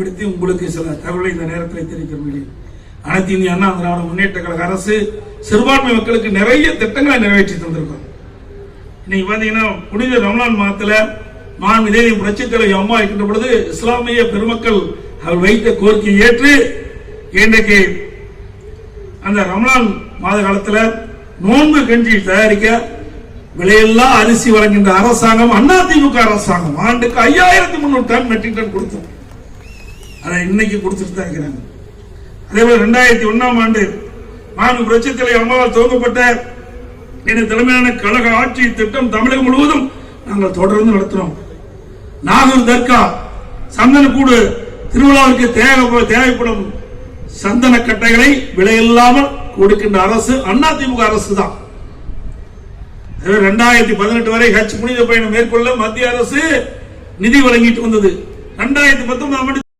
பிடித்து உங்களுக்கு சில தகவலை இந்த நேரத்தில் தெரிவிக்கிறேன். அனைத்து இந்திய அண்ணா திராவிட முன்னேற்ற கழக அரசு சிறுபான்மை மக்களுக்கு நிறைய திட்டங்களை நிறைவேற்றி தந்திருக்கோம். இன்னைக்கு பாத்தீங்கன்னா புனித ரமலான் மாதத்துல மாண்புமிகு புரட்சித் தலைவி அம்மா இருக்கின்ற பொழுது இஸ்லாமிய பெருமக்கள் அவர் வைத்த கோரிக்கையை ஏற்று இன்றைக்கு அந்த ரமலான் மாத காலத்துல நோன்பு கஞ்சி தயாரிக்க விலையில்லா அரிசி வழங்குகின்ற அரசாங்கம் அதிமுக அரசாங்கம் ஆண்டுக்கு 5300 டன் மெட்ரிக் டன் கொடுத்தோம். அதை இன்னைக்கு கொடுத்துட்டு தான் இருக்கிறாங்க. அதே போல 2001ஆம் ஆண்டு மாண்புமிகு புரட்சித் தலைவி அம்மாவால் துவங்கப்பட்ட இந்த தலைமையான கழக ஆட்சி திட்டம் தமிழகம் முழுவதும் நாங்கள் தொடர்ந்து நடத்தினோம். நாகூர் தர்கா சந்தனக்கூடு திருவிழாவிற்கு தேவைப்படும் சந்தன கட்டைகளை விலையில்லாமல் கொடுக்கின்ற அரசு அதிமுக அரசு தான். 2018 வரை ஹஜ் புனித பயணம் மேற்கொள்ள மத்திய அரசு நிதி வழங்கிட்டு வந்தது. 2019ஆம் ஆண்டு